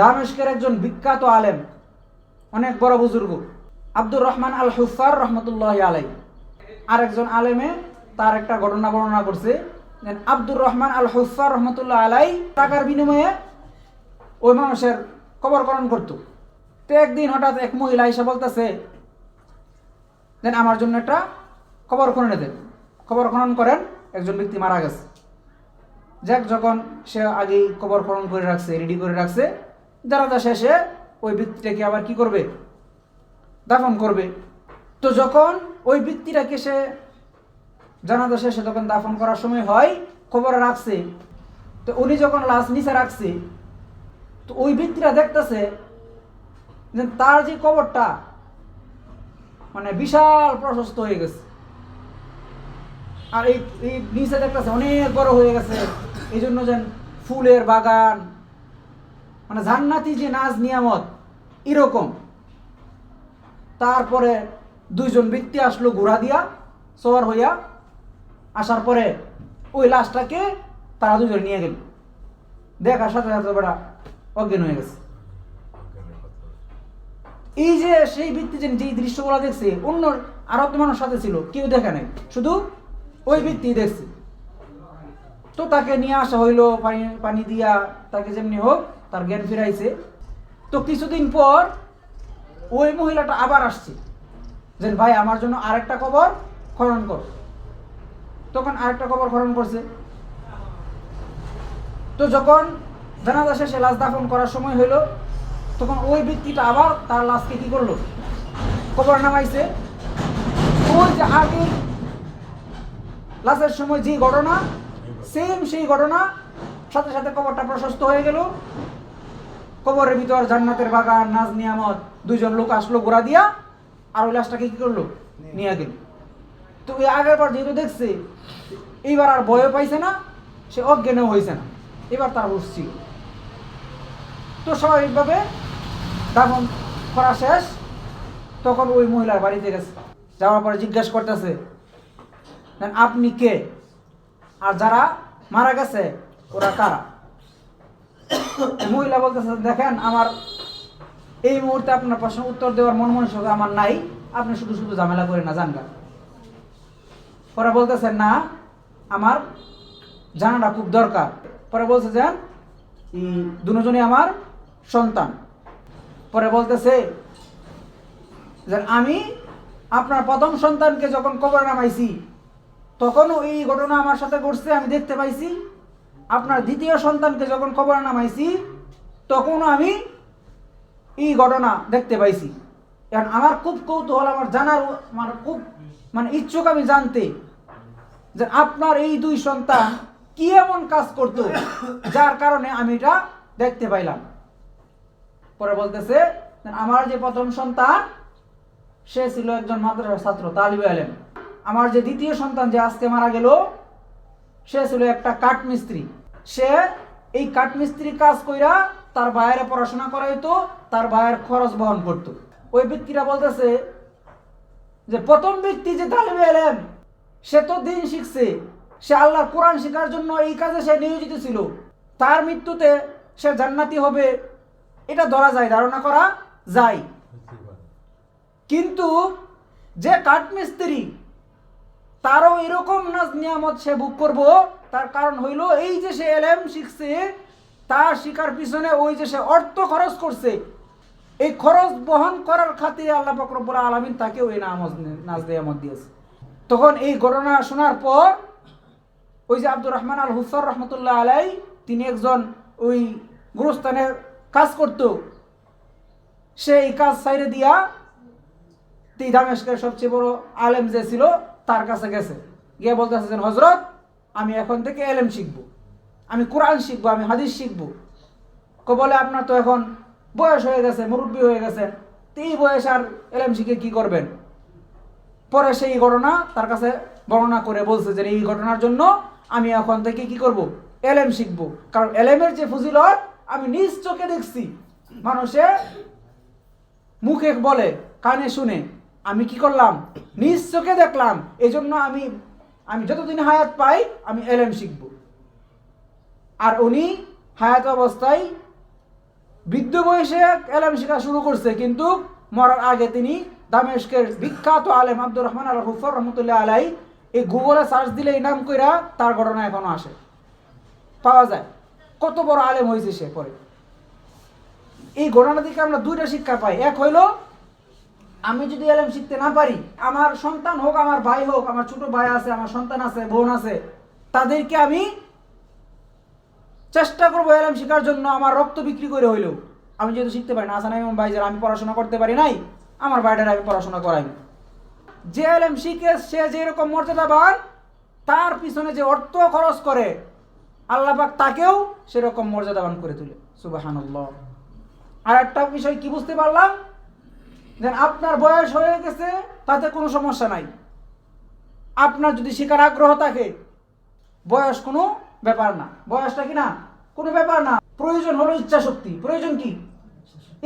দামেস্কের একজন বিখ্যাত আলেম, অনেক বড় বুজুর্গ, আব্দুর রহমান আল হুফার রহমতুল্লাহ আলাই। আরেকজন আলেমে তার একটা ঘটনা বর্ণনা করছে, আব্দুর রহমান আল হুফার রহমতুল্লাহ আলাই টাকার বিনিময়ে ওই মানুষের কবরকরণ করত। তো একদিন হঠাৎ এক মহিলা এসে বলতেছে, দেন আমার জন্য একটা কবর খননে দেন, কবর খনন করেন, একজন ব্যক্তি মারা গেছে। যাক, যখন সে আগেই কবর খনন করে রাখছে, রেডি করে রাখছে, জানাজা শেষে ওই ব্যক্তিটাকে আবার কি করবে, দাফন করবে। তো যখন ওই ব্যক্তিটাকে সে জানাজা শেষে যখন দাফন করার সময় হয়, কবরে রাখছে, তো উনি যখন লাশ নিচে রাখছে, তো ওই ব্যক্তিরা দেখতেছে যে তার যে কবরটা মানে বিশাল প্রশস্ত হয়ে গেছে, আর এই নিচে দেখতেছে অনেক বড় হয়ে গেছে। এই জন্য যেন ফুলের বাগান, মানে জান্নাতি যে নাজ নিয়ামত এরকম। তারপরে দুইজন ব্যক্তি আসলো ঘোড়া দিয়া সওয়ার হইয়া, আসার পরে ওই লাশটাকে তারা দুজন নিয়ে গেল। দেখার সাথে সাথে বেড়া অজ্ঞান হয়ে গেছে। এই যে সেই ব্যক্তি যে দৃশ্যগুলো দেখছে, অন্য আরো মানুষ সাথে ছিল, কেউ দেখে নাই, শুধু ওই ব্যক্তি দেখছে। তো তাকে নিয়ে আসা হইলো, পানি দিয়া তাকে যেমনি হোক তার জ্ঞান ফিরাইছে। তো কিছুদিন পর ওই মহিলাটা আবার আসছে যে ভাই আমার জন্য আরেকটা কবর খনন কর। তখন আরেকটা কবর খনন করছে। তো যখন জানাজা শেষে লাশ দাফন করার সময় হইলো, তখন ওই ব্যক্তিটা আবার তার লাশকে কি করলো, কবর নামাইছে। ওই যে আগে লাশের সময় যে ঘটনা, সেম সেই ঘটনা, সাথে সাথে কবরটা প্রশস্ত হয়ে গেল। কবরের ভিতর জান্নাতের বাগান, নাজ নিয়ামত। দুইজন লোক আসলো ঘোড়া দিয়া, আর ওই লাশটাকে কি করলো, নিয়ে গেল। তো ওই আগের বার যেহেতু দেখছে, এইবার আর ভয়ও পাইছে না, সে অজ্ঞানও হয়েছে না, এবার তার হুঁশ ছিল। তো স্বাভাবিকভাবে দাফন করা শেষ, তখন ওই মহিলার বাড়িতে গেছে। যাওয়ার পরে জিজ্ঞাসা করতেছে, আপনি কে, আর যারা মারা গেছে ওরা কারা? মহিলা বলতেছে, দেখেন আমার এই মুহূর্তে আপনার প্রশ্ন উত্তর দেওয়ার মন মানসিকতা আমার নাই, আপনি শুধু শুধু ঝামেলা করেন না, জানগা। পরে বলতেছেন, না আমার জানাটা খুব দরকার। পরে বলছে যে দুজনই আমার সন্তান। পরে বলতেছে যে আমি আপনার প্রথম সন্তানকে যখন কবরে নামাইছি, তখনও এই ঘটনা আমার সাথে ঘটছে, আমি দেখতে পাইছি। আপনার দ্বিতীয় সন্তানকে যখন কবরে নামাইছি, তখনও আমি এই ঘটনা দেখতে পাইছি। কারণ আমার খুব কৌতূহল, আমার জানার আমার খুব ইচ্ছুক আমি জানতে যে আপনার এই দুই সন্তান কি এমন কাজ করতো যার কারণে আমি এটা দেখতে পাইলাম। পরে বলতেছে, আমার যে প্রথম সন্তান সে ছিল একজন মাদ্রাসার ছাত্র, তালিবে আলেম। আমার যে দ্বিতীয় সন্তান যে আজকে মারা গেল, সে ছিল একটা কাঠমিস্ত্রি। সে এই কাঠমিস্ত্রি কাজ কইরা তার ভাইয়ের পড়াশোনা করাইতো, তার ভাইয়ের খরচ বহন করত। ওই ব্যক্তিরা বলতেছে যে প্রথম ব্যক্তি যে তালিবে আলেম, সে তো দিন শিখছে, সে আল্লাহর কোরআন শেখার জন্য এই কাজে সে নিয়োজিত ছিল। তার মৃত্যুতে সে জান্নাতি হবে, এটা ধরা যায়, ধারণা করা যায়। কিন্তু যে কাঠমিস্ত্রি, তারও এরকম নাজ নিয়ামত সে ভোগ করবো। তার কারণ হইল এই যে সে এলেম শিখছে, তার শিকার পিছনে ওই যে সে অর্থ খরচ করছে, এই খরচ বহন করার খাতিরে আল্লাহ পাক রব্বুল আলামিন তাকে ওই নাজ নিয়ামত দিয়েছে। তখন এই ঘটনা শোনার পর ওই যে আব্দুর রহমান আল হুফার রহমতুল্লাহ আলাই, তিনি একজন ওই গুরুস্থানে কাজ করত, সে এই কাজ সাইরে দিয়া দামেস্কের সবচেয়ে বড় আলেম যে ছিল তার কাছে গেছে, গিয়ে বলতেছে, হজরত আমি এখন থেকে এলেম শিখবো, আমি কোরআন শিখবো, আমি হাদিস শিখবো। বলে আপনার তো এখন বয়স হয়ে গেছে, মুরব্বী হয়ে গেছেন, তো এই বয়স আর এলেম শিখে কি করবেন? পরে সেই ঘটনা তার কাছে বর্ণনা করে বলছে যে এই ঘটনার জন্য আমি এখন থেকে কি করব, এলেম শিখবো। কারণ এলেমের যে ফজিলত আমি নিজ চোখে দেখছি, মানুষে মুখে বলে, কানে শুনে, আমি কি করলাম, নিজ চোখে দেখলাম। এই জন্য আমি যতদিন হায়াত পাই আমি এলেম শিখব। আর উনি হায়াত অবস্থায় বৃদ্ধ বয়সে এলেম শেখা শুরু করছে, কিন্তু মরার আগে তিনি দামেস্কের বিখ্যাত আলেম আব্দুর রহমান আল হুফর রহমতুল্লাহ আলাই, এই গুগলে সার্চ দিলে এই নাম কইরা তার ঘটনা এখনো আসে, পাওয়া যায় কত বড় আলেম হয়েছে সে পরে। এই ঘটনা থেকে আমরা দুইটা শিক্ষা পাই। এক হইল, আমি যদি এলেম শিখতে না পারি, আমার সন্তান হোক, আমার ভাই হোক, আমার ছোট ভাই আছে, আমার সন্তান আছে, বোন আছে, তাদেরকে আমি চেষ্টা করবো এলেম শেখার জন্য, আমার রক্ত বিক্রি করে হইলেও। আমি যেহেতু শিখতে পারি না, আসান ইমাম ভাই যারা আমি পড়াশোনা করতে পারি নাই, আমার ভাইটার আমি পড়াশোনা করাই। যে এলেম শিখে সে যেরকম মর্যাদাবান, তার পিছনে যে অর্থ খরচ করে আল্লাহ পাক তাকেও সেরকম মর্যাদাবান করে তোলে। সুবহানাল্লাহ। আর একটা বিষয় কি বুঝতে পারলাম, যে আপনার বয়স হয়ে গেছে তাতে কোনো সমস্যা নাই। আপনার যদি শেখার আগ্রহ থাকে, বয়স কোনো ব্যাপার না, বয়সটা কি না কোনো ব্যাপার না। প্রয়োজন হলো ইচ্ছা শক্তি। প্রয়োজন কি?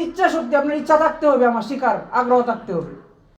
ইচ্ছা শক্তি। আপনার ইচ্ছা থাকতে হবে, আমার শেখার আগ্রহ থাকতে হবে।